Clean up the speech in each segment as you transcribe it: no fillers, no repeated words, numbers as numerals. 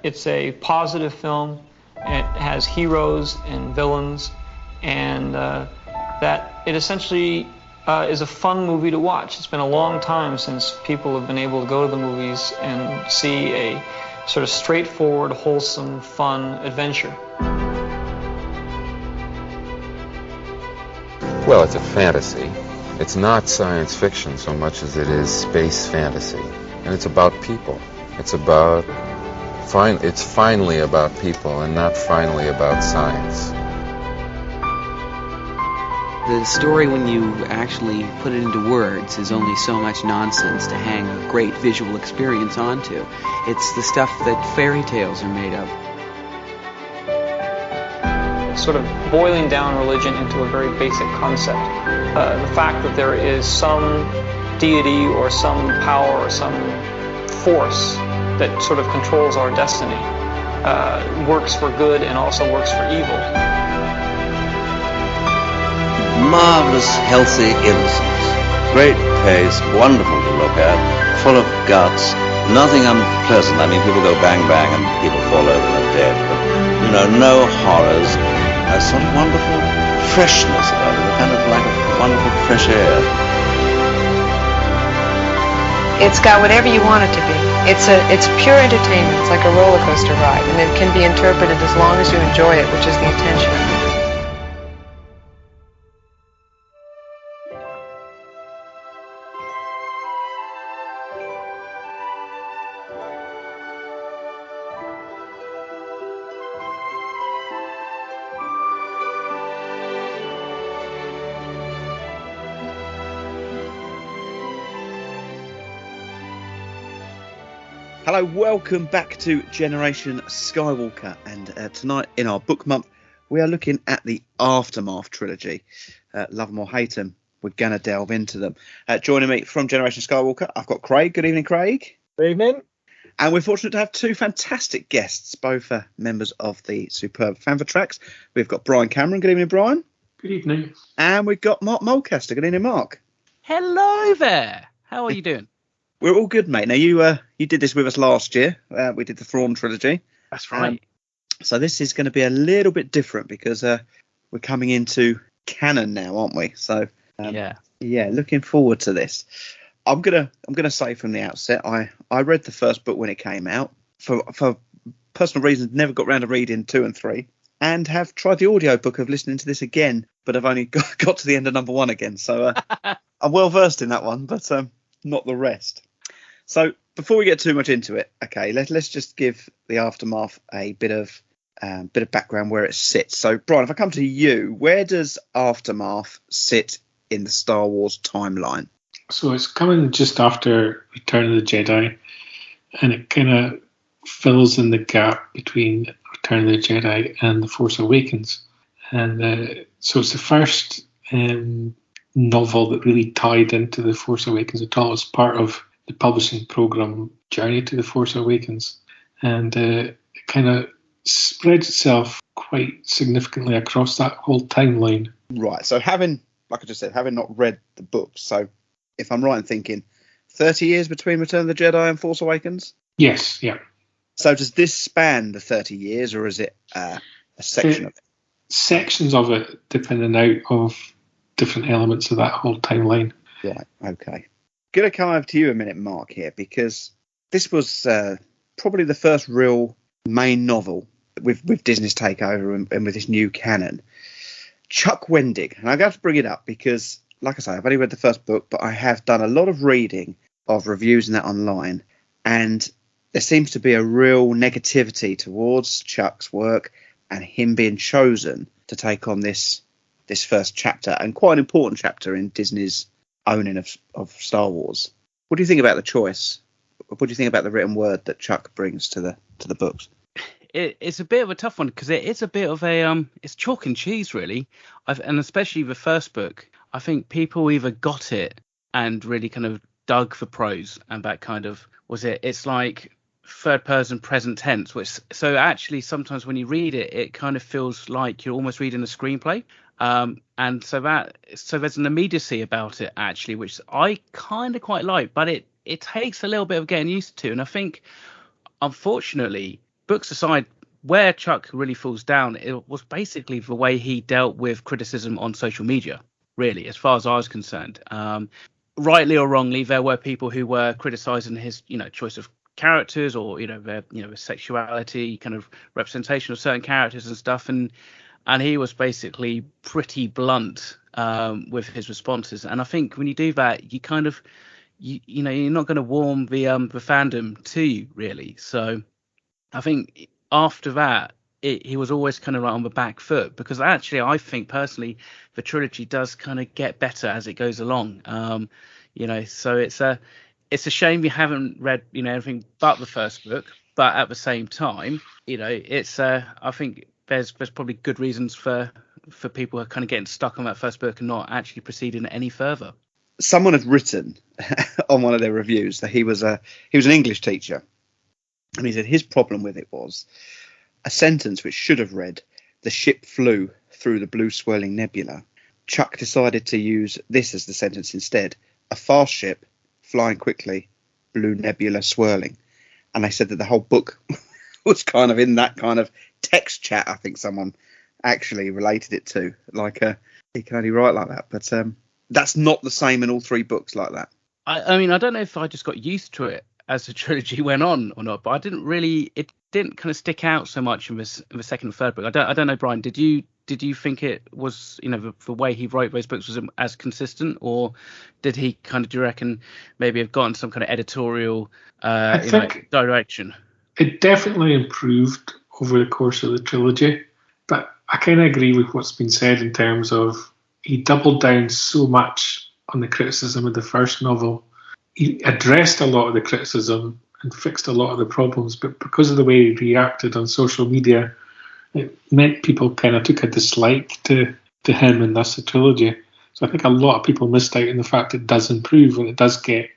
It's a positive film. It has heroes and villains, and that it essentially is a fun movie to watch. It's been a long time since people have been able to go to the movies and see a sort of straightforward, wholesome, fun adventure. Well, it's a fantasy. It's not science fiction so much as it is space fantasy. And it's about people. It's finally about people and not finally about science. The story, when you actually put it into words, is only so much nonsense to hang a great visual experience onto. It's the stuff that fairy tales are made of. Sort of boiling down religion into a very basic concept. The fact that there is some deity or some power or some force that sort of controls our destiny works for good and also works for evil. Marvelous, healthy innocence. Great pace, wonderful to look at, full of guts, nothing unpleasant. I mean, people go bang bang and people fall over and are dead, but, no horrors. A sort of wonderful freshness about it, kind of like a wonderful fresh air. It's got whatever you want it to be. It's pure entertainment. It's like a roller coaster ride, and it can be interpreted as long as you enjoy it, which is the intention of it. Hello, welcome back to Generation Skywalker, and tonight in our book month we are looking at the Aftermath trilogy. Love them or hate them, we're going to delve into them. Joining me from Generation Skywalker, I've got Craig. Good evening, Craig. Good evening. And we're fortunate to have two fantastic guests, both members of the superb Fantha Tracks. We've got Brian Cameron. Good evening, Brian. Good evening. And we've got Mark Mulcaster. Good evening, Mark. Hello there. How are you doing? We're all good, mate. Now, you did this with us last year. We did the Thrawn trilogy. That's right. So this is going to be a little bit different because we're coming into canon now, aren't we? So yeah, looking forward to this. I'm gonna say from the outset, I read the first book when it came out. For personal reasons, never got round to reading 2 and 3, and have tried the audiobook of listening to this again, but I've only got to the end of number 1 again. So I'm well versed in that one, but not the rest. So before we get too much into it, okay, let's just give the Aftermath a bit of background where it sits. So Brian, if I come to you, where does Aftermath sit in the Star Wars timeline? So it's coming just after Return of the Jedi, and it kind of fills in the gap between Return of the Jedi and The Force Awakens. And so it's the first novel that really tied into The Force Awakens at all. It's part of the publishing program Journey to The Force Awakens, and it kind of spreads itself quite significantly across that whole timeline. Right, so having not read the books, so if I'm right in thinking 30 years between Return of the Jedi and Force Awakens? Yes, yeah. So does this span the 30 years, or is it a section of it? Sections of it, depending out of different elements of that whole timeline. Right, okay. Going to come over to you a minute, Mark, here, because this was probably the first real main novel with Disney's takeover and with this new canon. Chuck Wendig, and I'm going to bring it up because, like I say, I've only read the first book, but I have done a lot of reading of reviews and that online, and there seems to be a real negativity towards Chuck's work and him being chosen to take on this first chapter, and quite an important chapter in Disney's owning of Star Wars. What do you think about the choice? What do you think about the written word that Chuck brings to the books? It's a bit of a tough one because it is a bit of a it's chalk and cheese really, and especially the first book. I think people either got it and really kind of dug the prose, and that kind of was it. It's like third person present tense, which so actually sometimes when you read it, it kind of feels like you're almost reading a screenplay. And so there's an immediacy about it actually, which I kind of quite like, but it takes a little bit of getting used to. And I think, unfortunately, books aside, where Chuck really falls down, it was basically the way he dealt with criticism on social media, really, as far as I was concerned. Rightly or wrongly, there were people who were criticizing his, choice of characters, or their sexuality, kind of representation of certain characters and stuff, and he was basically pretty blunt with his responses. And I think when you do that, you kind of you're not going to warm the fandom to you, really. So I think after that, he was always kind of like on the back foot, because actually I think personally the trilogy does kind of get better as it goes along. So it's a shame we haven't read anything but the first book, but at the same time, it's I think there's probably good reasons for people who are kind of getting stuck on that first book and not actually proceeding any further. Someone had written on one of their reviews that he was an English teacher, and he said his problem with it was a sentence which should have read, "The ship flew through the blue swirling nebula." Chuck decided to use this as the sentence instead: "A fast ship flying quickly, blue nebula swirling." And they said that the whole book was kind of in that kind of text chat. I think someone actually related it to, like, he can only write like that. But that's not the same in all three books like that. I mean, I don't know if I just got used to it as the trilogy went on or not, but it didn't kind of stick out so much in the second and third book. I don't know, Brian, did you think it was, the way he wrote those books was as consistent, or did he kind of, do you reckon, maybe have gotten some kind of editorial direction? It definitely improved over the course of the trilogy, but I kind of agree with what's been said in terms of he doubled down so much on the criticism of the first novel. He addressed a lot of the criticism and fixed a lot of the problems, but because of the way he reacted on social media, it meant people kind of took a dislike to him and thus the trilogy. So I think a lot of people missed out on the fact it does improve and it does get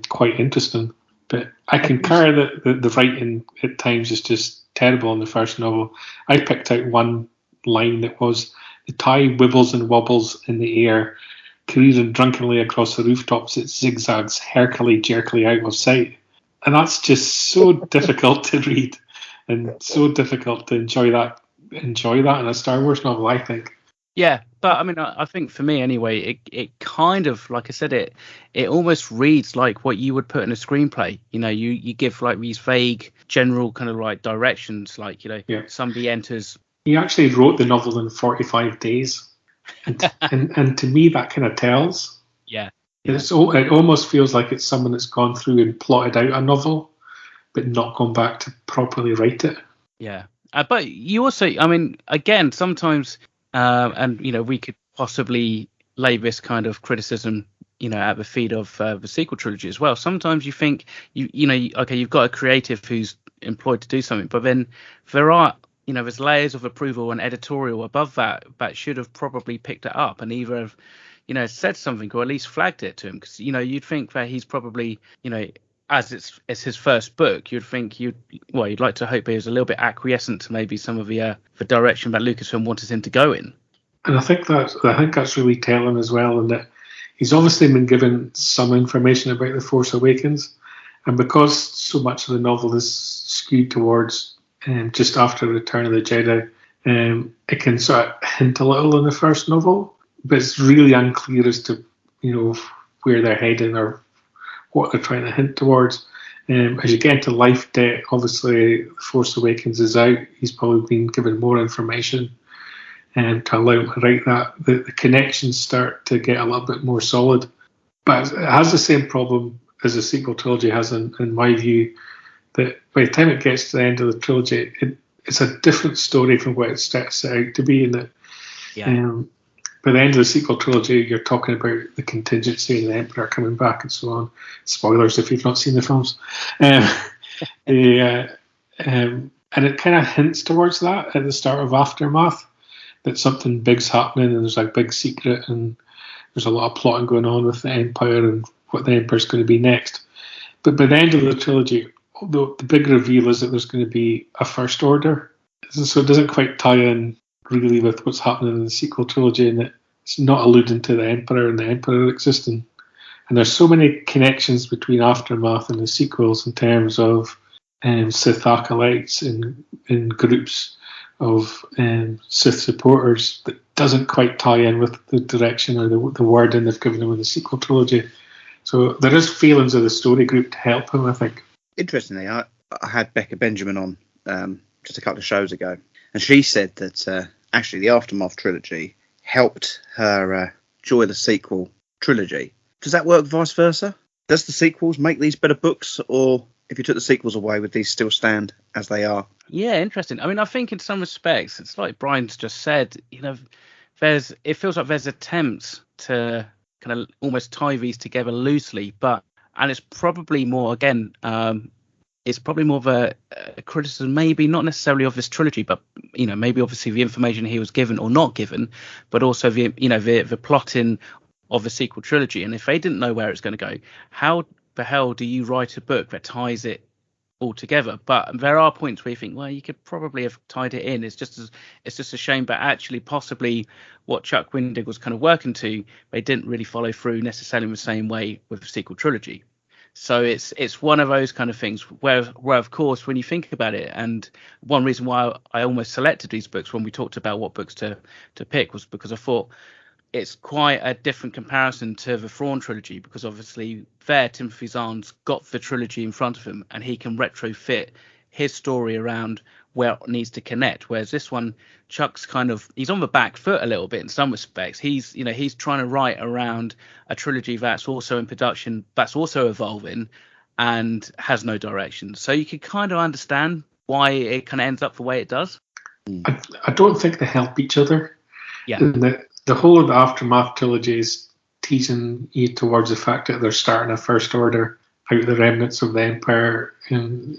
quite interesting. But I concur that the writing at times is just terrible in the first novel. I picked out one line that was, "The tie wibbles and wobbles in the air, careering drunkenly across the rooftops, it zigzags jerkily out of sight." And that's just so difficult to read and so difficult to enjoy that in a Star Wars novel, I think. Yeah, but I mean, I think for me anyway, it kind of, like I said, it almost reads like what you would put in a screenplay. You give like these vague, general kind of like directions, like, somebody enters. He actually wrote the novel in 45 days. And to me, that kind of tells. Yeah. It almost feels like it's someone that's gone through and plotted out a novel, but not gone back to properly write it. Yeah. But you also, I mean, again, sometimes, and, we could possibly lay this kind of criticism, at the feet of the sequel trilogy as well. Sometimes you think, okay, you've got a creative who's employed to do something, but then there are, there's layers of approval and editorial above that should have probably picked it up and either have, said something or at least flagged it to him. Because, you'd think that he's probably, as it's his first book, you'd think you'd like to hope he was a little bit acquiescent to maybe some of the direction that Lucasfilm wanted him to go in. And I think that's really telling as well, in that he's obviously been given some information about The Force Awakens, and because so much of the novel is skewed towards just after Return of the Jedi, it can sort of hint a little in the first novel, but it's really unclear as to where they're heading or what they're trying to hint towards. As you get into Life Debt, obviously The Force Awakens is out. He's probably been given more information to allow him to write that. The connections start to get a little bit more solid, but it has the same problem as the sequel trilogy has, in my view, that by the time it gets to the end of the trilogy, it's a different story from what it sets out to be. In that, by the end of the sequel trilogy, you're talking about the contingency and the Emperor coming back and so on. Spoilers if you've not seen the films. And it kind of hints towards that at the start of Aftermath, that something big's happening and there's a big secret and there's a lot of plotting going on with the Empire and what the Empire's going to be next. But by the end of the trilogy, the big reveal is that there's going to be a First Order. So it doesn't quite tie in really with what's happening in the sequel trilogy, and it's not alluding to the Emperor and the Emperor existing. And there's so many connections between Aftermath and the sequels in terms of Sith acolytes in groups of Sith supporters that doesn't quite tie in with the direction or the wording they've given him in the sequel trilogy. So there is feelings of the story group to help him, I think. Interestingly, I had Becca Benjamin on just a couple of shows ago, and she said that actually the Aftermath trilogy helped her enjoy the sequel trilogy. Does that work vice versa? Does the sequels make these better books, or if you took the sequels away, would these still stand as they are? Yeah, interesting. I mean, I think in some respects, it's like Brian's just said, it feels like there's attempts to kind of almost tie these together loosely, and it's probably more, again, it's probably more of a criticism, maybe not necessarily of this trilogy, but maybe obviously the information he was given or not given, but also the plotting of the sequel trilogy. And if they didn't know where it's going to go, how the hell do you write a book that ties it all together? But there are points where you think, well, you could probably have tied it in. It's just a shame, but actually possibly what Chuck Wendig was kind of working to, they didn't really follow through necessarily in the same way with the sequel trilogy. So it's one of those kind of things where of course, when you think about it, and one reason why I almost selected these books when we talked about what books to pick was because I thought it's quite a different comparison to the Thrawn trilogy, because obviously there Timothy Zahn's got the trilogy in front of him and he can retrofit his story around where it needs to connect, whereas this one, Chuck's he's on the back foot a little bit in some respects. He's trying to write around a trilogy that's also in production, that's also evolving and has no direction. So you could kind of understand why it kind of ends up the way it does. I don't think they help each other. Yeah. The whole of the Aftermath trilogy is teasing you towards the fact that they're starting a First Order out of the remnants of the Empire, and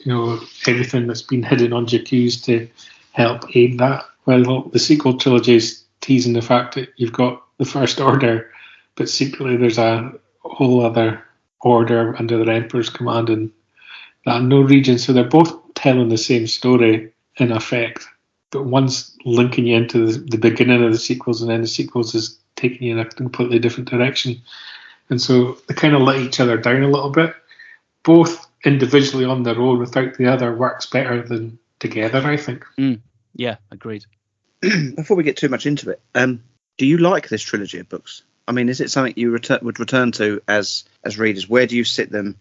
everything that's been hidden on Jakku's to help aid that. Well, the sequel trilogy is teasing the fact that you've got the First Order, but secretly there's a whole other order under the Emperor's command in that unknown region. So they're both telling the same story in effect, but one's linking you into the beginning of the sequels, and then the sequels is taking you in a completely different direction. And so they kind of let each other down a little bit. Both individually on their own without the other works better than together, I think. Yeah, agreed. Before we get too much into it, do you like this trilogy of books? I mean, is it something you would return to as readers? Where do you sit them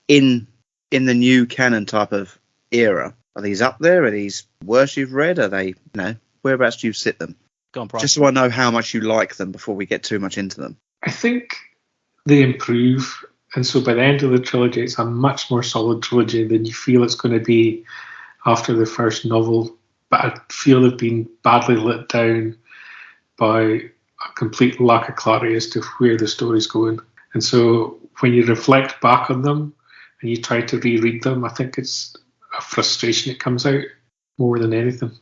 in the new canon type of era? Are these up there? Are these worse you've read? Are they, whereabouts do you sit them? Go on, Brian. Just so I know how much you like them before we get too much into them. I think they improve. And so by the end of the trilogy, it's a much more solid trilogy than you feel it's going to be after the first novel. But I feel they've been badly let down by a complete lack of clarity as to where the story's going. And so when you reflect back on them and you try to reread them, I think it's a frustration that comes out more than anything.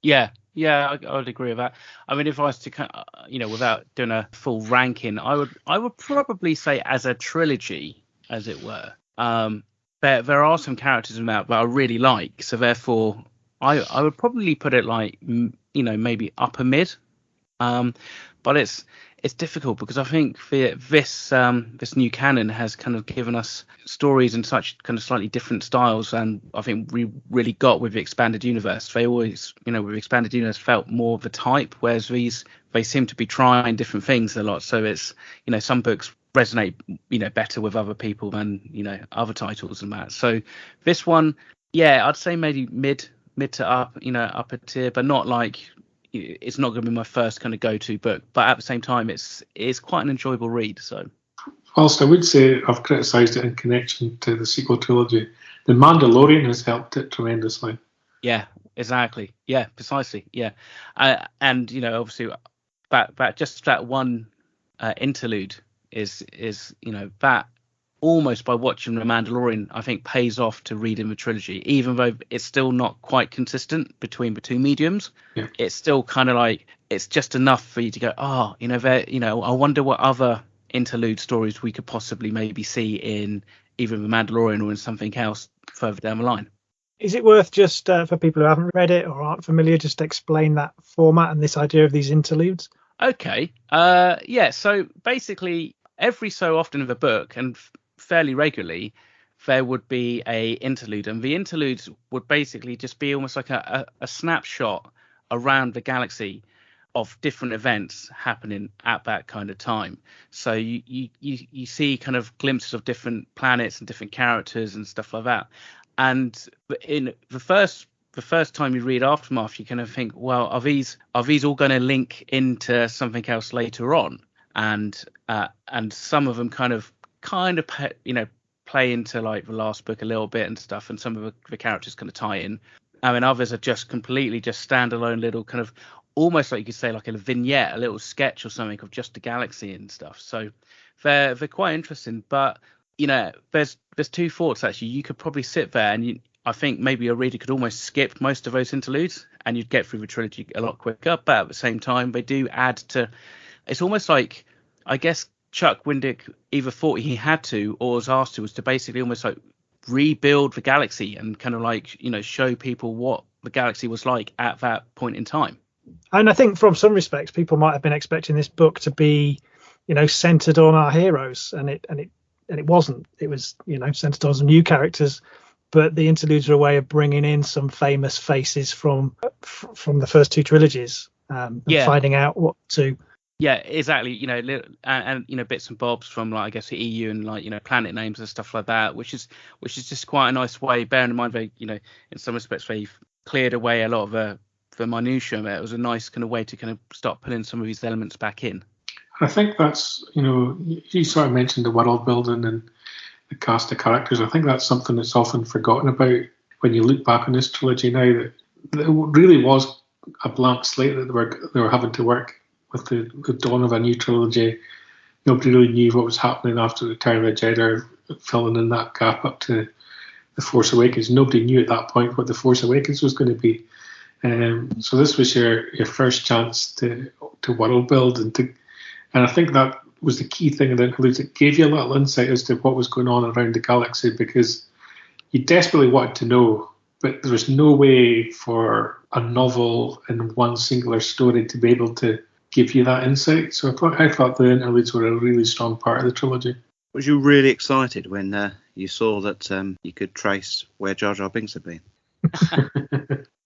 Yeah, I would agree with that. I mean, if I was to, without doing a full ranking, I would probably say as a trilogy, as it were. There are some characters in that I really like, so therefore, I would probably put it like, maybe upper mid. But it's difficult because I think this new canon has kind of given us stories in such kind of slightly different styles, and I think we really got with the expanded universe. They always, with expanded universe, felt more of a type, whereas they seem to be trying different things a lot. So it's, some books resonate, better with other people than, other titles and that. So this one, yeah, I'd say maybe mid to up, upper tier, but not like, it's not going to be my first kind of go-to book, but at the same time, it's quite an enjoyable read. So, whilst I would say I've criticised it in connection to the sequel trilogy, The Mandalorian has helped it tremendously. Yeah, exactly. Yeah, precisely. Yeah, and obviously, that one interlude is that almost by watching The Mandalorian, I think pays off to reading the trilogy, even though it's still not quite consistent between the two mediums. Yeah. It's still kind of like, it's just enough for you to go, I wonder what other interlude stories we could possibly maybe see in either The Mandalorian or in something else further down the line. Is it worth just for people who haven't read it or aren't familiar, just to explain that format and this idea of these interludes? Okay. So basically every so often in the book, and fairly regularly, there would be a interlude, and the interlude would basically just be almost like a snapshot around the galaxy of different events happening at that kind of time. So you see kind of glimpses of different planets and different characters and stuff like that. And in the first time you read Aftermath, you kind of think, well, are these all going to link into something else later on? And some of them kind of play into like the last book a little bit and stuff, and some of the characters kind of tie in. I mean, others are just completely just standalone little kind of, almost like you could say like a vignette, a little sketch or something of just the galaxy and stuff. So they're quite interesting. But there's two thoughts actually. You could probably sit there and I think maybe a reader could almost skip most of those interludes and you'd get through the trilogy a lot quicker. But at the same time, they do add to. It's almost like, I guess Chuck Wendick either thought he had to or was asked to, was to basically almost like rebuild the galaxy and kind of like show people what the galaxy was like at that point in time. And I think from some respects, people might have been expecting this book to be, centered on our heroes, and it wasn't. It was, centered on some new characters, but the interludes are a way of bringing in some famous faces from the first two trilogies, and finding out what to. Yeah, exactly. And bits and bobs from like I guess the EU and like planet names and stuff like that, which is just quite a nice way. Bearing in mind they in some respects they've cleared away a lot of the minutiae. It was a nice kind of way to kind of start putting some of these elements back in. I think that's you sort of mentioned the world building and the cast of characters. I think that's something that's often forgotten about when you look back on this trilogy now. That it really was a blank slate that they were having to work with the dawn of a new trilogy. Nobody really knew what was happening after the Return of the Jedi, filling in that gap up to The Force Awakens. Nobody knew at that point what The Force Awakens was going to be. So this was your first chance to world build and I think that was the key thing in the interludes. It gave you a little insight as to what was going on around the galaxy because you desperately wanted to know, but there was no way for a novel in one singular story to be able to give you that insight. So I thought the interludes were a really strong part of the trilogy. Was you really excited when you saw that you could trace where Jar Jar Binks had been?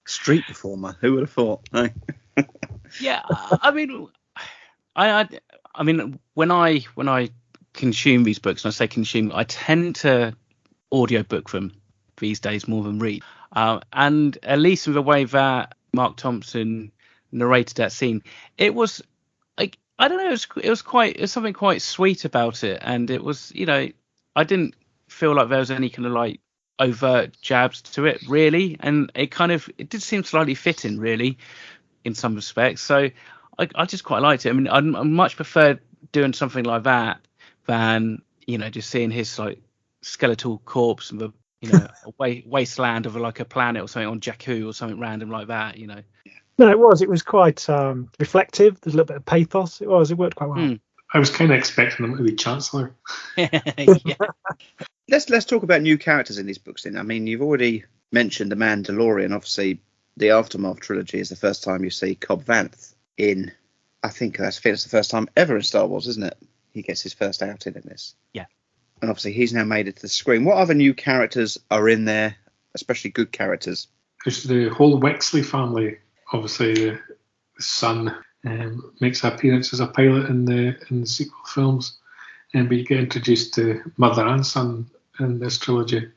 Street performer, who would have thought? Yeah, I mean, I mean, when I consume these books, and I say consume, I tend to audiobook them these days more than read. And at least in the way that Mark Thompson narrated that scene, it was like, I don't know, it was something quite sweet about it, and it was, I didn't feel like there was any kind of like overt jabs to it really, and it did seem slightly fitting really in some respects. So I just quite liked it. I mean, I much prefer doing something like that than just seeing his like skeletal corpse in the a wasteland of like a planet or something on Jakku or something random like that. No, it was quite reflective. There's a little bit of pathos. It worked quite well. I was kind of expecting him to be Chancellor. Yeah. Let's talk about new characters in these books then. I mean, you've already mentioned the Mandalorian. Obviously, the Aftermath trilogy is the first time you see Cobb Vanth in. I think that's the first time ever in Star Wars, isn't it? He gets his first outing in this. Yeah. And obviously, he's now made it to the screen. What other new characters are in there, especially good characters? There's the whole Wexley family. Obviously, the son makes an appearance as a pilot in the sequel films, but you get introduced to mother and son in this trilogy, and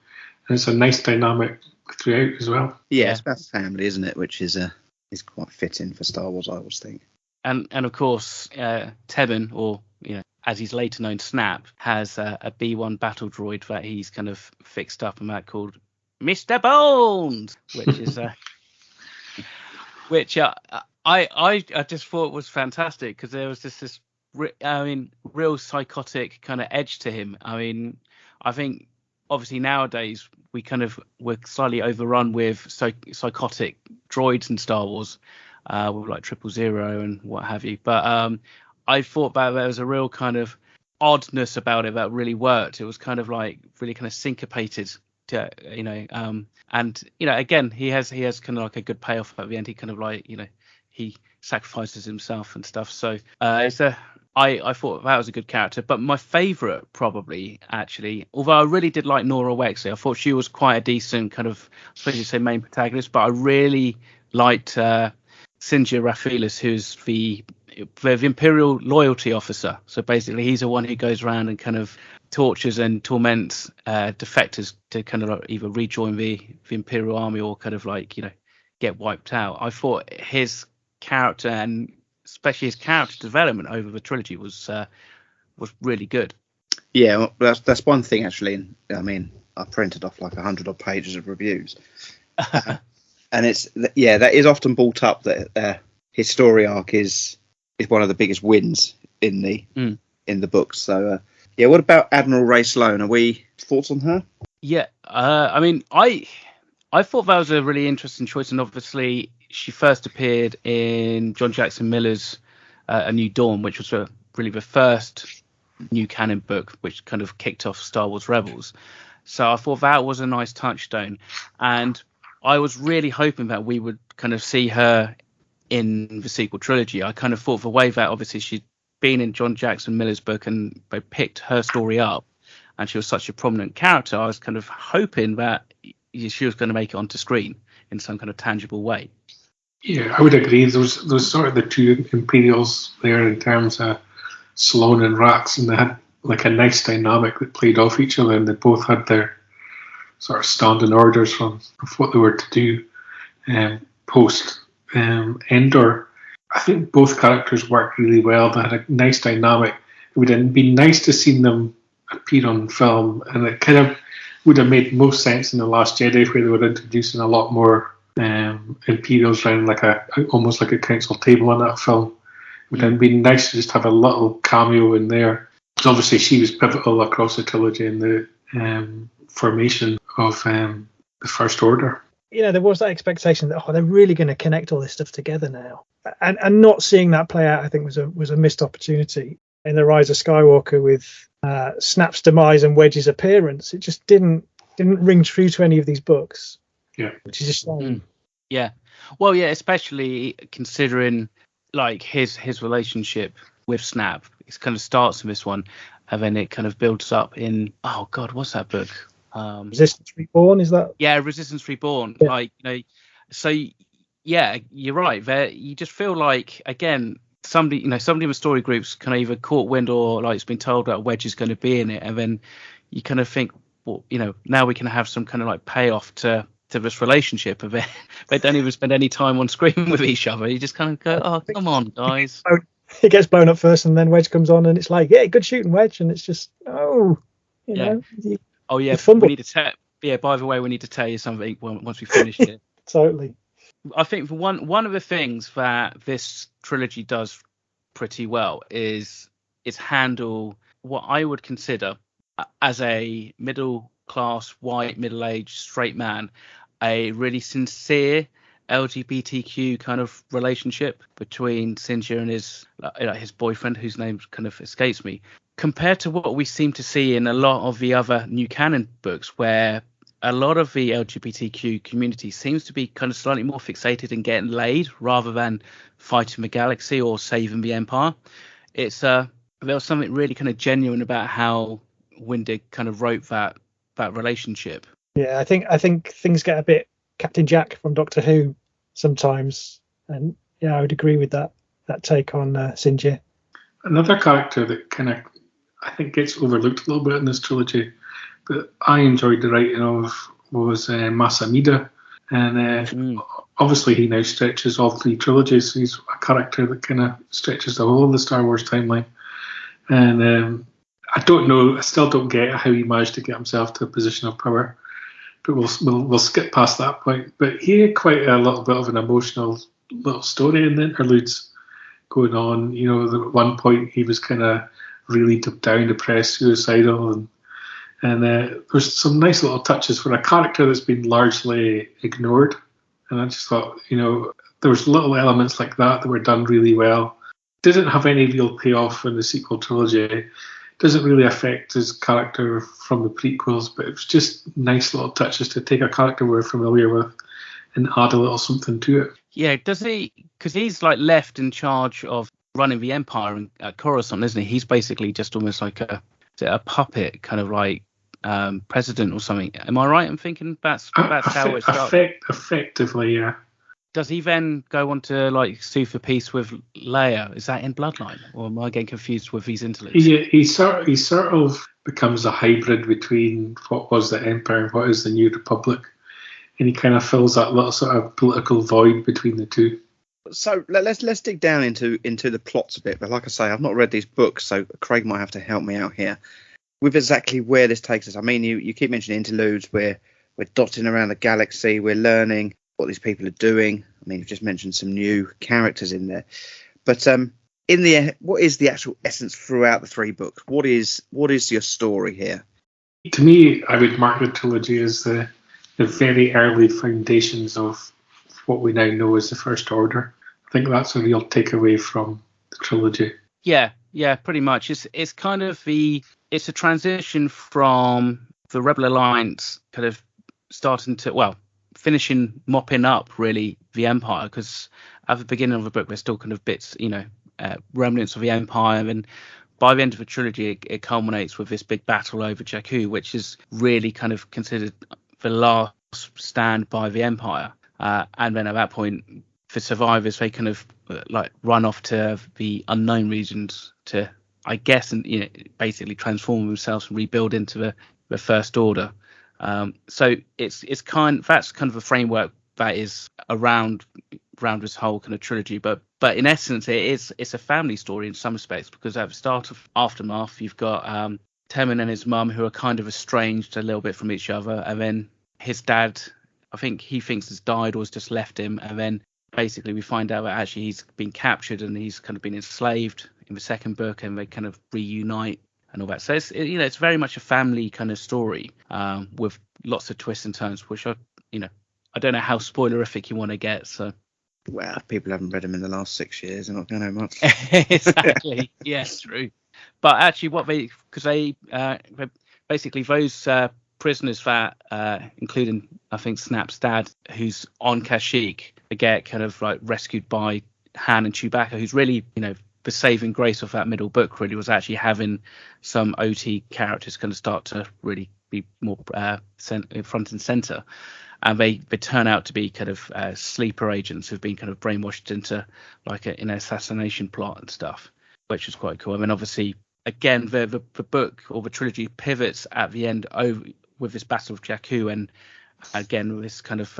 it's a nice dynamic throughout as well. Yeah, it's about family, isn't it? Which is quite fitting for Star Wars, I always think. And of course, Tebben, or as he's later known, Snap, has a B1 battle droid that he's kind of fixed up and that called Mr. Bones, which is which I just thought was fantastic because there was this real psychotic kind of edge to him. I mean, I think obviously nowadays we're slightly overrun with psychotic droids in Star Wars, with like 000 and what have you. But I thought that there was a real kind of oddness about it that really worked. It was kind of like really kind of syncopated. And again, he has kind of like a good payoff at the end. He kind of like he sacrifices himself and stuff. So I thought that was a good character, but my favourite probably actually, although I really did like Nora Wexley, I thought she was quite a decent kind of, I suppose you say main protagonist, but I really liked Sinja Raphaelis, who's the Imperial Loyalty Officer. So basically he's the one who goes around and kind of tortures and torments defectors to kind of either rejoin the Imperial Army or kind of like, get wiped out. I thought his character and especially his character development over the trilogy was really good. Yeah, well, that's one thing actually. I mean, I printed off like 100 odd pages of reviews, and that is often brought up that his story arc is one of the biggest wins in the books. So what about Admiral Ray Sloane? Are we thoughts on her? Yeah, I mean, I thought that was a really interesting choice, and obviously she first appeared in John Jackson Miller's A New Dawn, which was really the first new canon book, which kind of kicked off Star Wars Rebels. So I thought that was a nice touchstone. And I was really hoping that we would kind of see her in the sequel trilogy. I kind of thought the way that obviously she'd been in John Jackson Miller's book and they picked her story up and she was such a prominent character, I was kind of hoping that she was going to make it onto screen in some kind of tangible way. Yeah, I would agree. Those sort of the two Imperials there in terms of Sloane and Rax, and they had like a nice dynamic that played off each other, and they both had their sort of standing orders of what they were to do post Endor. I think both characters worked really well. They had a nice dynamic. It would have been nice to see them appear on film, and it kind of would have made most sense in The Last Jedi, where they were introducing a lot more Imperials around almost like a council table in that film. It would have been nice to just have a little cameo in there, because obviously she was pivotal across the trilogy in the formation of the First Order. There was that expectation that they're really going to connect all this stuff together now, and not seeing that play out, I think was a missed opportunity in The Rise of Skywalker with Snap's demise and Wedge's appearance. It just didn't ring true to any of these books. Yeah, which is a shame. Yeah, well, yeah, especially considering like his relationship with Snap. It kind of starts in this one, and then it kind of builds up in what's that book? Resistance Reborn, is that? Yeah, Resistance Reborn. Yeah. Like so yeah, you're right. There, you just feel like again somebody in the story groups kind of either caught wind or like it's been told that Wedge is going to be in it, and then you kind of think, well, now we can have some kind of like payoff to this relationship of it. They don't even spend any time on screen with each other. You just kind of go, oh, come on, guys. It gets blown up first, and then Wedge comes on, and it's like, yeah, good shooting, Wedge, and it's just, we need to by the way, we need to tell you something once we finish it. Totally. I think one of the things that this trilogy does pretty well is handle what I would consider as a middle-class, white, middle-aged, straight man, a really sincere LGBTQ kind of relationship between Sinja and his boyfriend, whose name kind of escapes me, compared to what we seem to see in a lot of the other new canon books, where a lot of the LGBTQ community seems to be kind of slightly more fixated in getting laid rather than fighting the galaxy or saving the Empire. There was something really kind of genuine about how Windig kind of wrote that relationship. Yeah, I think things get a bit Captain Jack from Doctor Who sometimes, and yeah, I would agree with that take on Sinja. Another character that kind of I think gets overlooked a little bit in this trilogy, but I enjoyed the writing of was Masamida, and obviously he now stretches all three trilogies. So he's a character that kind of stretches the whole of the Star Wars timeline, and I don't know. I still don't get how he managed to get himself to a position of power, but we'll skip past that point. But he had quite a little bit of an emotional little story in the interludes going on. At one point he was kind of really down, depressed, suicidal, and there's some nice little touches for a character that's been largely ignored. And I just thought, there was little elements like that were done really well. Didn't have any real payoff in the sequel trilogy. Doesn't really affect his character from the prequels, but it was just nice little touches to take a character we're familiar with and add a little something to it. Yeah, does he? Because he's like left in charge of running the empire in Coruscant, isn't he? He's basically just almost like a puppet, kind of like president or something. Am I right? I'm thinking that's how it starts. Effectively, yeah. Does he then go on to like sue for peace with Leia? Is that in Bloodline, or am I getting confused with these interludes? He sort of becomes a hybrid between what was the Empire and what is the New Republic, and he kind of fills that little sort of political void between the two. So let's dig down into the plots a bit. But like I say, I've not read these books, so Craig might have to help me out here with exactly where this takes us. I mean, you keep mentioning interludes. We're dotting around the galaxy. We're learning what these people are doing. I mean, you've just mentioned some new characters in there. But what is the actual essence throughout the 3 books? What is your story here? To me, I would mark the trilogy as the very early foundations of what we now know as the First Order. I think that's a real takeaway from the trilogy. Yeah, pretty much. It's kind of it's a transition from the Rebel Alliance kind of finishing mopping up really the Empire, because at the beginning of the book there's still kind of bits, remnants of the Empire, and by the end of the trilogy it culminates with this big battle over Jakku, which is really kind of considered the last stand by the Empire, and then at that point the survivors, they kind of like run off to the unknown regions to, I guess, and basically transform themselves and rebuild into the First Order. So that's kind of a framework that is around this whole kind of trilogy, but in essence it's a family story in some respects, because at the start of Aftermath you've got Temmin and his mum, who are kind of estranged a little bit from each other, and then his dad, I think he thinks has died or has just left him, and then basically we find out that actually he's been captured and he's kind of been enslaved in the second book, and they kind of reunite and all that. So it's very much a family kind of story, with lots of twists and turns, which I don't know how spoilerific you want to get. So, well, if people haven't read them in the last 6 years, they're not going to know much. Exactly. Yes, true. But actually, they basically those prisoners that, including I think Snap's dad, who's on Kashyyyk, they get kind of like rescued by Han and Chewbacca, who's really the saving grace of that middle book really was actually having some OT characters kind of start to really be more front and center, and they turn out to be kind of sleeper agents who've been kind of brainwashed into like an assassination plot and stuff, which is quite cool. I mean, obviously, again, the book or the trilogy pivots at the end over with this Battle of Jakku, and again this kind of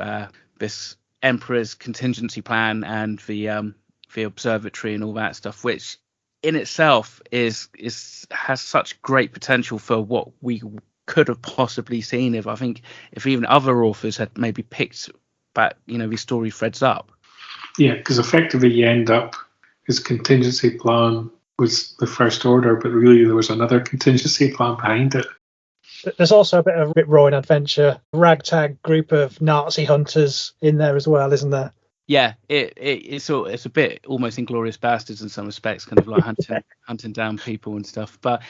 this Emperor's contingency plan and the observatory and all that stuff, which in itself has such great potential for what we could have possibly seen if even other authors had maybe picked back these story threads up. Yeah, because effectively you end up, his contingency plan was the First Order, but really there was another contingency plan behind it. There's also a bit of rip-roaring adventure, ragtag group of Nazi hunters in there as well, isn't there? Yeah, it's a bit almost Inglourious Bastards in some respects, kind of like hunting down people and stuff. But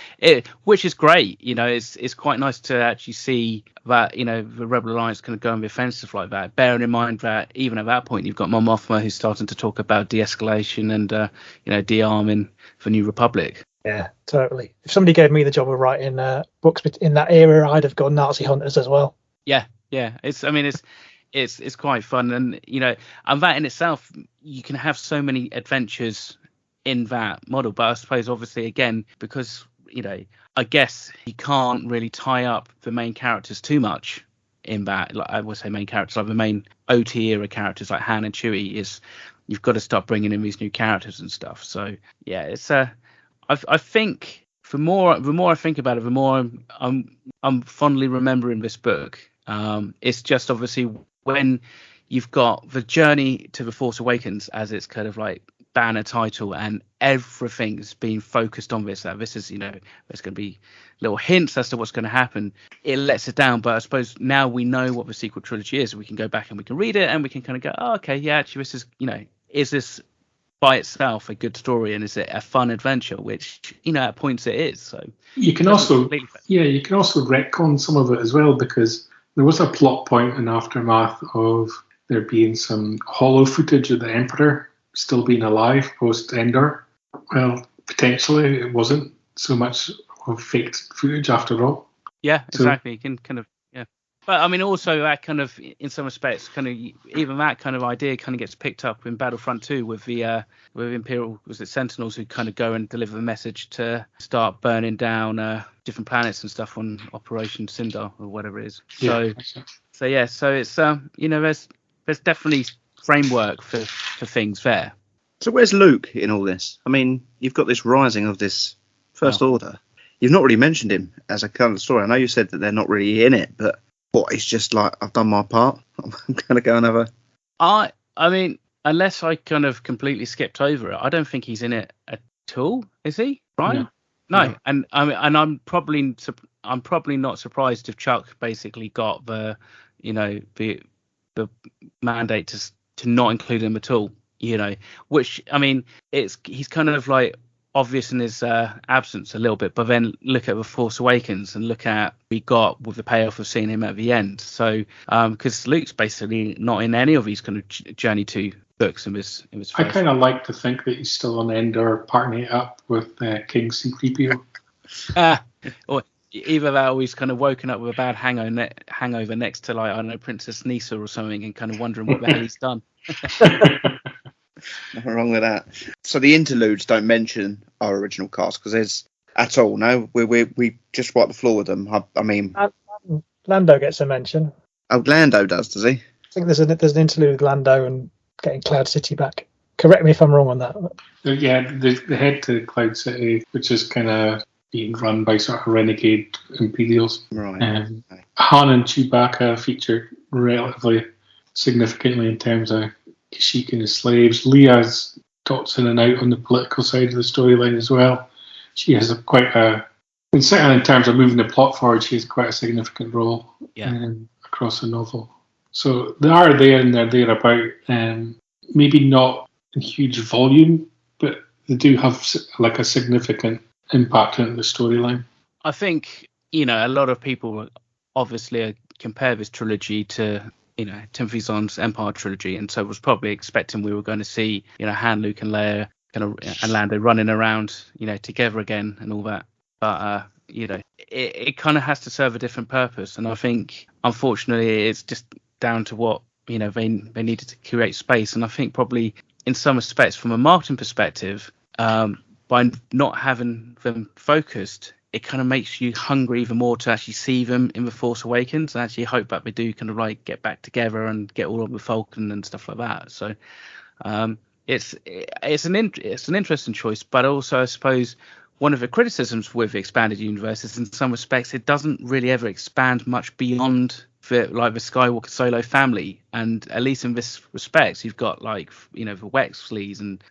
which is great, it's quite nice to actually see that the Rebel Alliance kind of go on the offensive like that. Bearing in mind that even at that point you've got Mon Mothma who's starting to talk about de-escalation and de-arming for New Republic. Yeah, totally. If somebody gave me the job of writing books in that era, I'd have gone Nazi hunters as well. Yeah. It's quite fun, and and that in itself, you can have so many adventures in that model. But I suppose, obviously, again, because I guess you can't really tie up the main characters too much in that. Like I would say, main characters like the main OT era characters like Han and Chewie you've got to start bringing in these new characters and stuff. So yeah, it's I think the more I think about it, the more I'm fondly remembering this book. It's just obviously when you've got the journey to the Force Awakens as its kind of like banner title, and everything's being focused on this. That this is there's going to be little hints as to what's going to happen. It lets it down, but I suppose now we know what the sequel trilogy is. We can go back and we can read it, and we can kind of go, oh, okay, yeah, actually, this is is this by itself a good story, and is it a fun adventure? Which at points it is. So you can also retcon some of it as well, because there was a plot point in Aftermath of there being some holo footage of the Emperor still being alive post Endor, Well, potentially it wasn't so much of faked footage after all. Yeah, exactly. You can kind of, yeah. But I mean, also that kind of, in some respects, kind of even that kind of idea kind of gets picked up in Battlefront 2 with the with Imperial, was it Sentinels, who kind of go and deliver the message to start burning down different planets and stuff on Operation Sindar or whatever it is. So it's there's definitely framework for things there. So where's Luke in all this? I mean, you've got this rising of this First Order. You've not really mentioned him as a kind of story. I know you said that they're not really in it, but what, he's just like, I've done my part. I'm going to go and have a... I mean, unless I kind of completely skipped over it, I don't think he's in it at all. Is he? Right? No. And I mean, and I'm probably not surprised if Chuck basically got the mandate to not include him at all. Which, I mean, he's kind of like obvious in his absence a little bit, but then look at The Force Awakens and look at we got with the payoff of seeing him at the end. So because Luke's basically not in any of these kind of Journey 2 books in this I kind of like to think that he's still on Endor partying it up with King C-3PO. Or either that, or he's kind of woken up with a bad hangover next to, like, I don't know, Princess Nisa or something, and kind of wondering what the hell he's done. Nothing wrong with that. So the interludes don't mention our original cast because there's at all. No, we just wipe the floor with them. I mean, Lando gets a mention. Oh, Lando does he? I think there's an interlude with Lando and getting Cloud City back. Correct me if I'm wrong on that. Yeah, they head to Cloud City, which is kind of being run by sort of renegade Imperials. Right. Han and Chewbacca feature relatively significantly in terms of Kashyyyk and his slaves. Leia's dots in and out on the political side of the storyline as well. She has and certainly in terms of moving the plot forward, she has quite a significant role across the novel. So they are there and they're there about, maybe not in huge volume, but they do have like a significant impact on the storyline. I think, a lot of people obviously compare this trilogy to, Timothy Zahn's Empire trilogy, and so was probably expecting we were going to see, Han, Luke, and Leia and Lando running around, together again and all that. But it kind of has to serve a different purpose, and I think unfortunately it's just down to what they needed to create space, and I think probably in some respects from a marketing perspective, by not having them focused, it kind of makes you hungry even more to actually see them in The Force Awakens and actually hope that they do kind of like get back together and get all of the Falcon and stuff like that. So it's an interesting choice, but also I suppose one of the criticisms with the expanded universe is in some respects it doesn't really ever expand much beyond the Skywalker Solo family, and at least in this respect you've got like the Wexleys and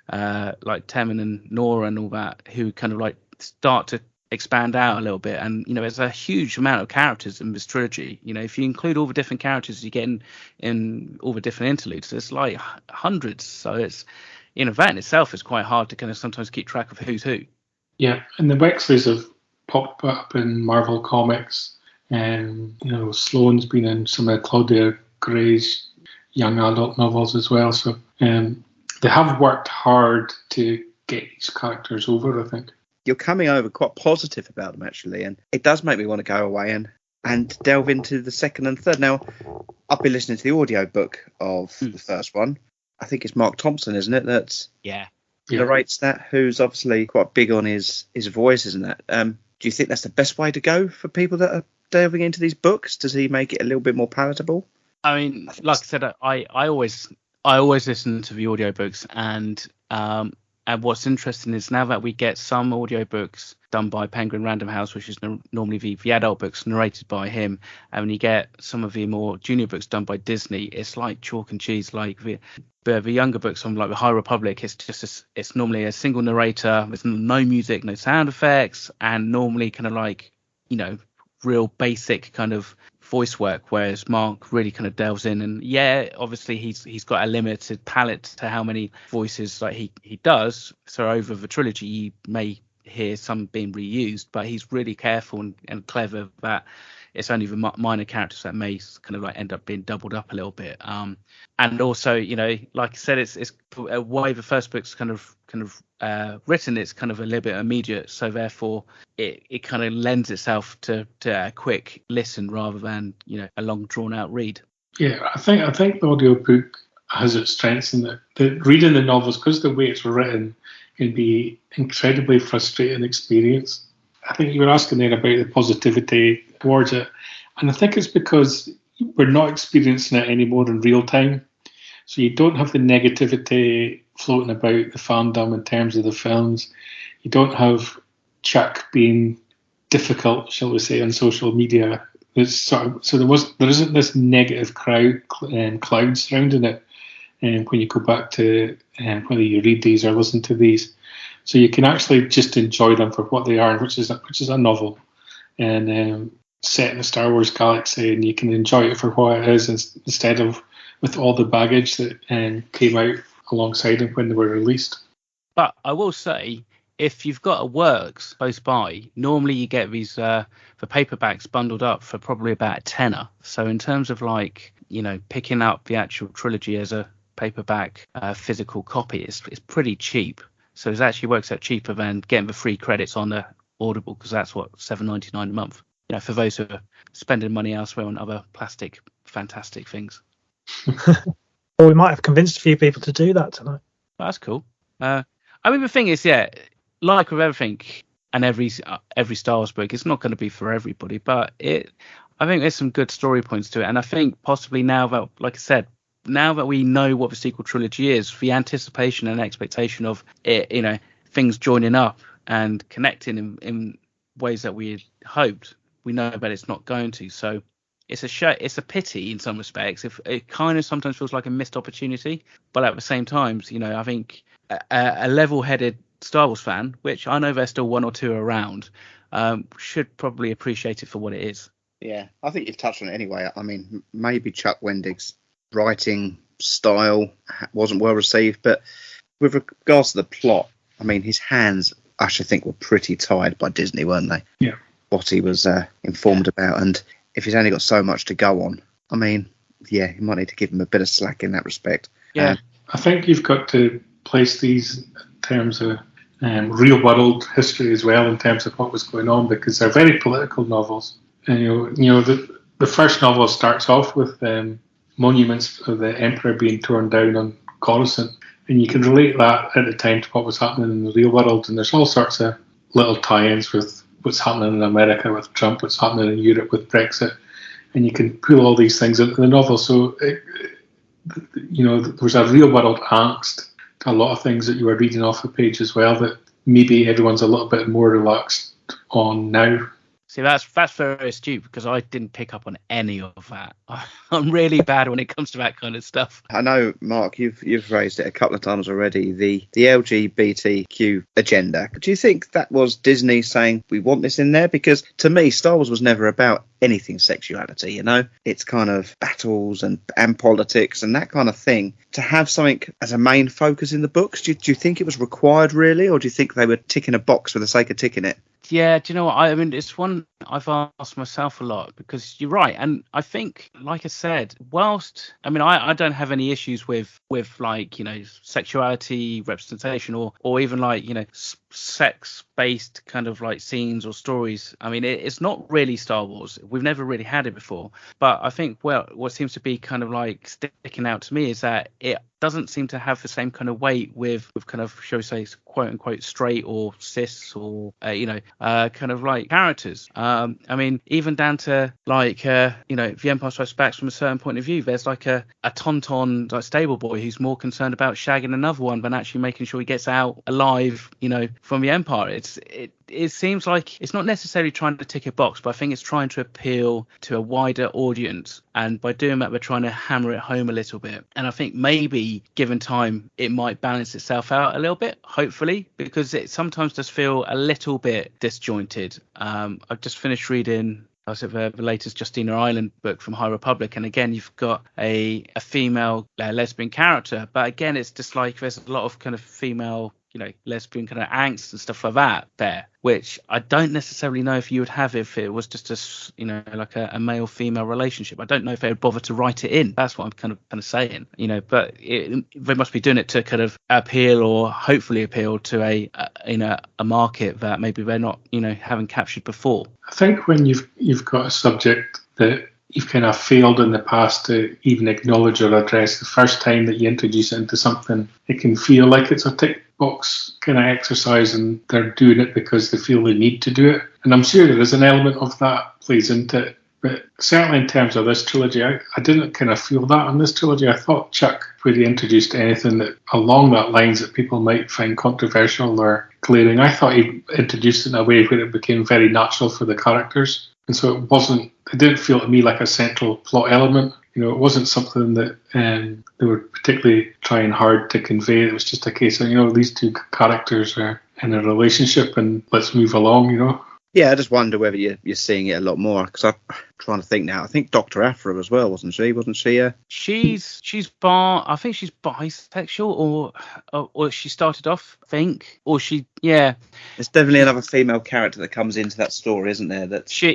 like Temin and Nora and all that who kind of like start to expand out a little bit, and there's a huge amount of characters in this trilogy. If you include all the different characters you get in all the different interludes, there's like hundreds, so it's that in itself is quite hard to kind of sometimes keep track of who's who. Yeah, and the Wexleys have popped up in Marvel Comics, and Sloane's been in some of Claudia Gray's young adult novels as well, so they have worked hard to get these characters over, I think. You're coming over quite positive about them, actually, and it does make me want to go away and delve into the second and third. Now, I've been listening to the audiobook of the first one. I think it's Mark Thompson, isn't it? That's narrates that, who's obviously quite big on his voice, isn't that? Do you think that's the best way to go for people that are delving into these books? Does he make it a little bit more palatable? I mean, like I said, I always listen to the audiobooks, and what's interesting is now that we get some audiobooks done by Penguin Random House, which is normally the adult books narrated by him, and when you get some of the more junior books done by Disney, it's like chalk and cheese. Like the younger books from like the High Republic, it's normally a single narrator, there's no music, no sound effects, and normally kind of like real basic kind of voice work, whereas Mark really kind of delves in, and obviously he's got a limited palette to how many voices like he does, so over the trilogy you may hear some being reused, but he's really careful and clever that it's only the minor characters that may kind of like end up being doubled up a little bit. And also, you know, like I said, it's a way the first book's kind of written. It's kind of a little bit immediate, so therefore it kind of lends itself to a quick listen rather than, you know, a long drawn out read. Yeah, I think the audiobook has its strengths in that reading the novels, because the way it's written, can be incredibly frustrating experience. I think you were asking there about the positivity towards it, and I think it's because we're not experiencing it anymore in real time. So you don't have the negativity floating about the fandom in terms of the films. You don't have Chuck being difficult, shall we say, on social media. So there isn't this negative cloud surrounding it. And when you go back to whether you read these or listen to these, so you can actually just enjoy them for what they are, which is a novel, and set in the Star Wars galaxy, and you can enjoy it for what it is instead of with all the baggage that came out alongside them when they were released. But I will say, if you've got a works close by, normally you get these the paperbacks bundled up for probably about a tenner. So in terms of like, you know, picking up the actual trilogy as a paperback physical copy, it's pretty cheap. So it actually works out cheaper than getting the free credits on the Audible, because that's what, $7.99 a month. You know, for those who are spending money elsewhere on other plastic fantastic things. Well, we might have convinced a few people to do that tonight. That's cool. I mean, the thing is, yeah, like with everything and every Star Wars book, it's not going to be for everybody, but I think there's some good story points to it. And I think possibly now that, like I said, now that we know what the sequel trilogy is, the anticipation and expectation of it, you know, things joining up and connecting in ways that we had hoped, we know that it's not going to. So it's a pity in some respects. If it kind of sometimes feels like a missed opportunity, but at the same time, you know, I think a level-headed Star Wars fan, which I know there's still one or two around, should probably appreciate it for what it is. Yeah, I think you've touched on it anyway. I mean, maybe Chuck Wendig's writing style wasn't well received, but with regards to the plot, I mean, his hands, I should think, were pretty tied by Disney, weren't they? Yeah. What he was informed about, and if he's only got so much to go on, I mean, yeah, you might need to give him a bit of slack in that respect. Yeah, I think you've got to place these in terms of real world history as well, in terms of what was going on, because they're very political novels. And you know, the first novel starts off with monuments of the Emperor being torn down on Coruscant, and you can relate that at the time to what was happening in the real world. And there's all sorts of little tie-ins with what's happening in America with Trump, what's happening in Europe with Brexit, and you can pull all these things into the novel. So, you know, there's a real world angst to a lot of things that you are reading off the page as well, that maybe everyone's a little bit more relaxed on now. See, that's very astute, because I didn't pick up on any of that. I'm really bad when it comes to that kind of stuff. I know, Mark, you've raised it a couple of times already, the LGBTQ agenda. Do you think that was Disney saying, we want this in there? Because to me, Star Wars was never about anything sexuality, you know? It's kind of battles and politics and that kind of thing. To have something as a main focus in the books, do you think it was required, really? Or do you think they were ticking a box for the sake of ticking it? Yeah, do you know what? I mean, it's one I've asked myself a lot, because you're right. And I think, like I said, whilst, I mean, I don't have any issues with like, you know, sexuality representation or even like, you know, sex-based kind of like scenes or stories. I mean, it's not really Star Wars. We've never really had it before. But I think, well, what seems to be kind of like sticking out to me is that it doesn't seem to have the same kind of weight with kind of, shall we say, quote unquote straight or cis or kind of like characters. I mean, even down to like you know, The Empire Strikes Back, from a certain point of view, there's like a Tauntaun like stable boy who's more concerned about shagging another one than actually making sure he gets out alive, you know, from the Empire. It seems like it's not necessarily trying to tick a box, but I think it's trying to appeal to a wider audience. And by doing that, we're trying to hammer it home a little bit. And I think maybe, given time, it might balance itself out a little bit, hopefully, because it sometimes does feel a little bit disjointed. I've just finished reading the latest Justina Island book from High Republic, and again, you've got a female lesbian character, but again, it's just like there's a lot of kind of female lesbian kind of angst and stuff like that there, which I don't necessarily know if you would have if it was just like a male female relationship. I don't know if they would bother to write it in. That's what I'm kind of saying, but they must be doing it to kind of appeal, or hopefully appeal to a market that maybe they're not haven't captured before. I think when you've got a subject that you've kind of failed in the past to even acknowledge or address, the first time that you introduce it into something, it can feel like it's a tick box kind of exercise, and they're doing it because they feel they need to do it. And I'm sure there is an element of that plays into it. But certainly in terms of this trilogy, I didn't kind of feel that on this trilogy. I thought Chuck really introduced anything that along that lines that people might find controversial or glaring. I thought he introduced it in a way where it became very natural for the characters. And so it didn't feel to me like a central plot element. It wasn't something that they were particularly trying hard to convey. It was just a case of, these two characters are in a relationship and let's move along, Yeah, I just wonder whether you're seeing it a lot more, because I'm trying to think now. I think Dr. Aphra as well, wasn't she? I think she's bisexual, or she started off, I think, or she, yeah. There's definitely another female character that comes into that story, isn't there? So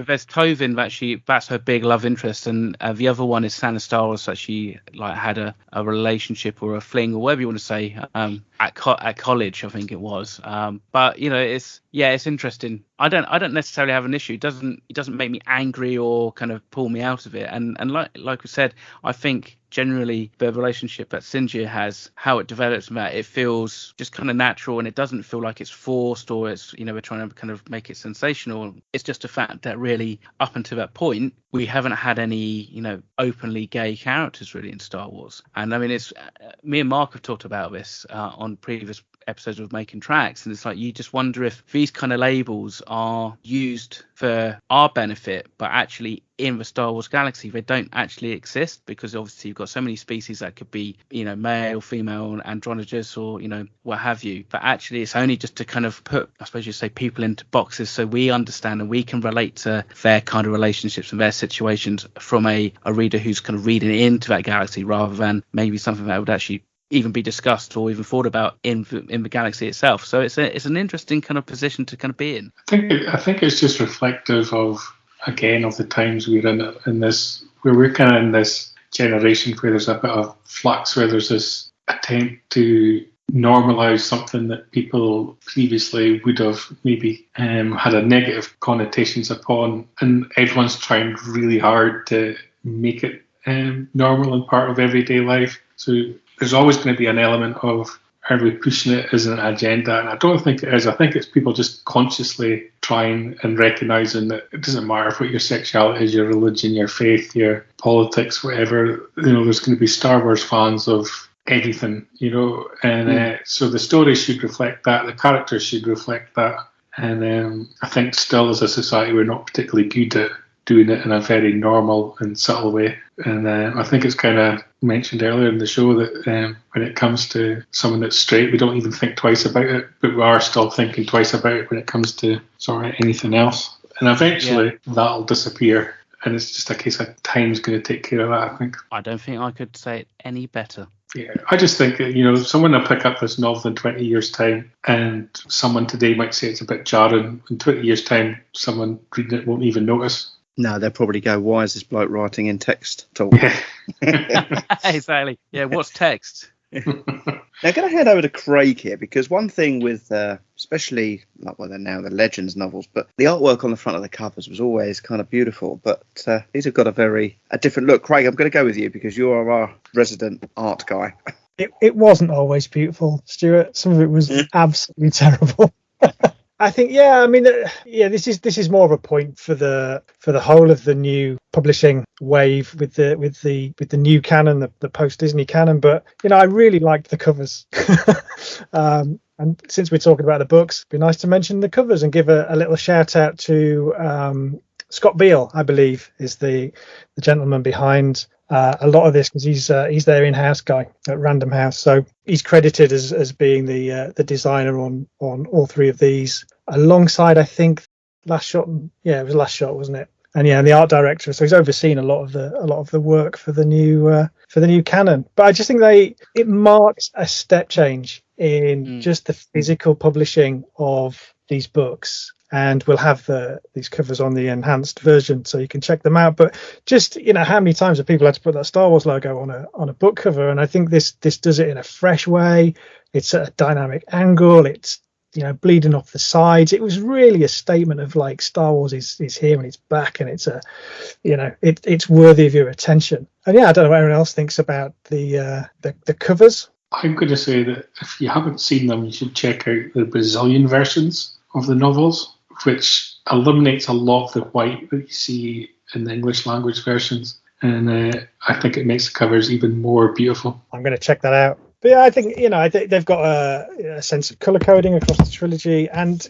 there's Tovin, that's her big love interest, and the other one is Santa Staros, that she had a relationship or a fling or whatever you want to say at college, I think it was. But it's interesting. I don't necessarily have an issue. It doesn't make me angry or kind of pull me out of it. And like we said, I think generally the relationship that Sinjir has, how it develops, and that it feels just kind of natural, and it doesn't feel like it's forced or it's we're trying to kind of make it sensational. It's just a fact that really up until that point we haven't had any openly gay characters really in Star Wars. And I mean, it's me and Mark have talked about this on previous episodes of Making Tracks, and it's like you just wonder if these kind of labels are used for our benefit, but actually in the Star Wars galaxy they don't actually exist, because obviously you've got so many species that could be male, female, androgynous, or what have you, but actually it's only just to kind of put, I suppose you say, people into boxes so we understand and we can relate to their kind of relationships and their situations from a reader who's kind of reading into that galaxy, rather than maybe something that would actually even be discussed or even thought about in the galaxy itself. So it's an interesting kind of position to kind of be in. I think it's just reflective of the times we're in this, where we're kind of in this generation where there's a bit of flux, where there's this attempt to normalize something that people previously would have maybe had a negative connotations upon, and everyone's trying really hard to make it normal and part of everyday life. So there's always going to be an element of, are we pushing it as an agenda? And I don't think it is. I think it's people just consciously trying and recognizing that it doesn't matter what your sexuality is, your religion, your faith, your politics, whatever. There's going to be Star Wars fans of everything, and so the story should reflect that. The characters should reflect that. And I think still as a society we're not particularly good at doing it in a very normal and subtle way. And I think it's kind of mentioned earlier in the show that when it comes to someone that's straight, we don't even think twice about it, but we are still thinking twice about it when it comes to sort of anything else. And eventually that'll disappear, and it's just a case of time's going to take care of that, I think. I don't think I could say it any better. Yeah, I just think that, someone will pick up this novel in 20 years' time, and someone today might say it's a bit jarring. In 20 years' time, someone reading it won't even notice. No, they'll probably go, why is this bloke writing in text talk? Exactly. Yeah, what's text? Now, I'm going to head over to Craig here, because one thing with, especially, they're now the Legends novels, but the artwork on the front of the covers was always kind of beautiful, but these have got a different look. Craig, I'm going to go with you, because you are our resident art guy. It wasn't always beautiful, Stuart. Some of it was absolutely terrible. I think, this is more of a point for the whole of the new publishing wave with the new canon, the post Disney canon. But I really liked the covers, and since we're talking about the books, it'd be nice to mention the covers and give a little shout out to Scott Beale, I believe, is the gentleman behind a lot of this, because he's their in-house guy at Random House, so he's credited as being the designer on all three of these, alongside, I think, Last Shot. Yeah, it was Last Shot, wasn't it? and the art director. So he's overseen a lot of the work for the new canon. But I just think it marks a step change in just the physical publishing of these books. And we'll have these covers on the enhanced version, so you can check them out. But just how many times have people had to put that Star Wars logo on a book cover? And I think this does it in a fresh way. It's at a dynamic angle. It's bleeding off the sides. It was really a statement of like Star Wars is here and it's back, and it's it's worthy of your attention. And I don't know what everyone else thinks about the covers. I'm going to say that if you haven't seen them, you should check out the Brazilian versions of the novels, which eliminates a lot of the white that you see in the English language versions. And I think it makes the covers even more beautiful. I'm going to check that out. But I think they've got a sense of color coding across the trilogy, and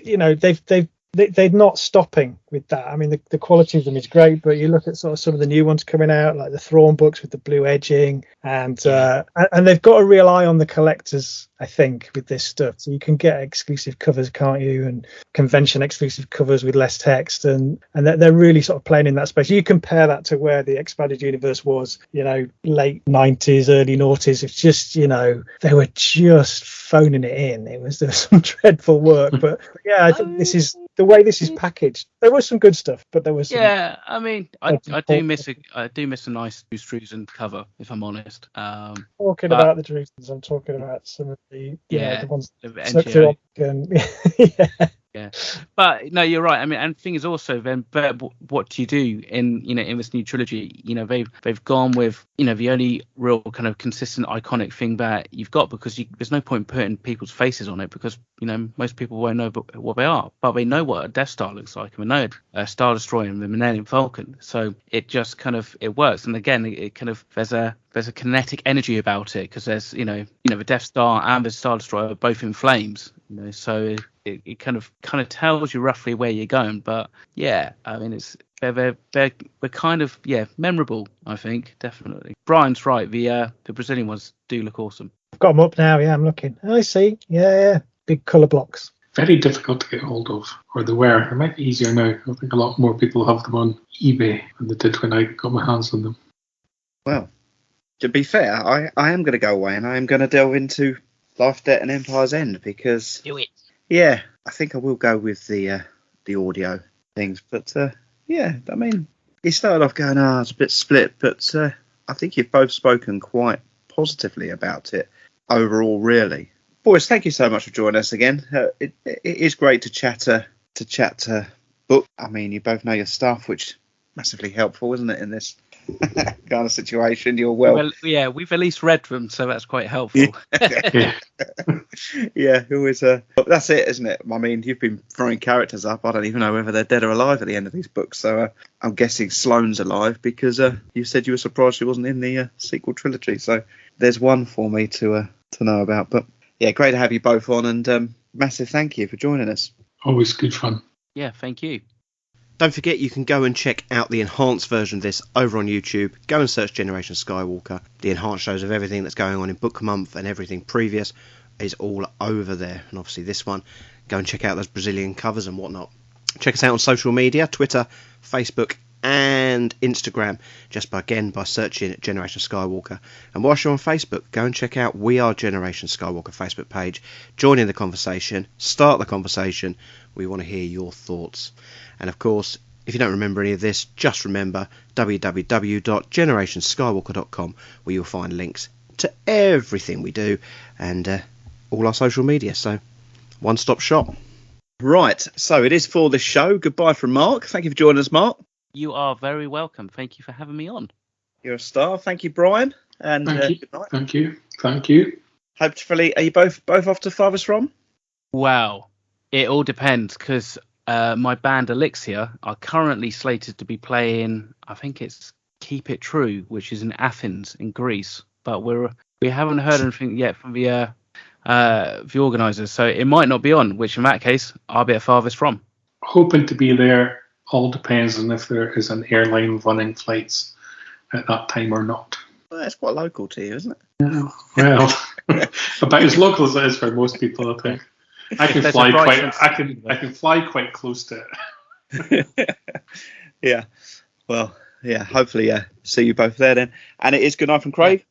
they're not stopping with that. I mean, the quality of them is great, but you look at sort of some of the new ones coming out, like the Thrawn books with the blue edging, and they've got a real eye on the collectors, I think, with this stuff. So you can get exclusive covers, can't you, and convention exclusive covers with less text, and they're really sort of playing in that space. You compare that to where the expanded universe was, late 90s, early noughties. It's just, they were just phoning it in. There was some dreadful work, but I think this is the way this is packaged. There was some good stuff, but there was some... I mean, I do miss a nice Bruce Struzan cover, if I'm honest. Talking about the Drusans, I'm talking about some of the ones NGO. Yeah. But no, you're right. I mean, and the thing is also then, but what do you do in this new trilogy? They've gone with the only real kind of consistent iconic thing that you've got, because there's no point putting people's faces on it, because most people won't know what they are, but they know what a Death Star looks like, and they know a Star Destroyer and the Millennium Falcon. So it just kind of it works. And again, it kind of there's a kinetic energy about it, because there's the Death Star and the Star Destroyer are both in flames. So it kind of tells you roughly where you're going. But I mean, they're kind of memorable, I think, definitely. Brian's right, the Brazilian ones do look awesome. I've got them up now. I'm looking. I see. Big colour blocks. Very difficult to get hold of, or they were. It might be easier now. I think a lot more people have them on eBay than they did when I got my hands on them. Well, to be fair, I am going to go away and I am going to delve into Life, Death and Empire's End, because do it. I think I will go with the audio things. But I mean, you started off going, it's a bit split, but I think you've both spoken quite positively about it overall, really. Boys, thank you so much for joining us again. It is great to chat book. I mean, you both know your stuff, which is massively helpful, isn't it, in this kind of situation? You're we've at least read them, so that's quite helpful. Always. But that's it, isn't it? I mean, you've been throwing characters up. I don't even know whether they're dead or alive at the end of these books. So I'm guessing Sloane's alive, because you said you were surprised she wasn't in the sequel trilogy. So there's one for me to know about. But great to have you both on, and massive thank you for joining us. Always good fun. Yeah, thank you. Don't forget, you can go and check out the enhanced version of this over on YouTube. Go and search Generation Skywalker. The enhanced shows of everything that's going on in Book Month and everything previous is all over there. And obviously this one, go and check out those Brazilian covers and whatnot. Check us out on social media, Twitter, Facebook and Instagram, just by searching Generation Skywalker. And whilst you're on Facebook, go and check out We Are Generation Skywalker Facebook page. Join in the conversation, start the conversation. We want to hear your thoughts. And of course, if you don't remember any of this, just remember www.generationskywalker.com, where you'll find links to everything we do and all our social media. So, one-stop shop. Right, so it is for the show. Goodbye from Mark. Thank you for joining us, Mark. You are very welcome. Thank you for having me on. You're a star. Thank you, Brian. And thank you. Good night. Thank you. Hopefully, are you both off to Farthest From? Wow. It all depends, because my band Elixir are currently slated to be playing, I think it's Keep It True, which is in Athens in Greece, but we haven't heard anything yet from the organisers, so it might not be on, which in that case I'll be at Farthest From. Hoping to be there. All depends on if there is an airline running flights at that time or not. Well, that's quite local to you, isn't it? Yeah. Well, about as local as it is for most people, I think. I can fly quite close to it. Yeah. Well, yeah. Hopefully, see you both there then. And it is good night from Craig.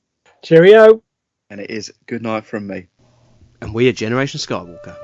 Cheerio. And it is good night from me. And we are Generation Skywalker.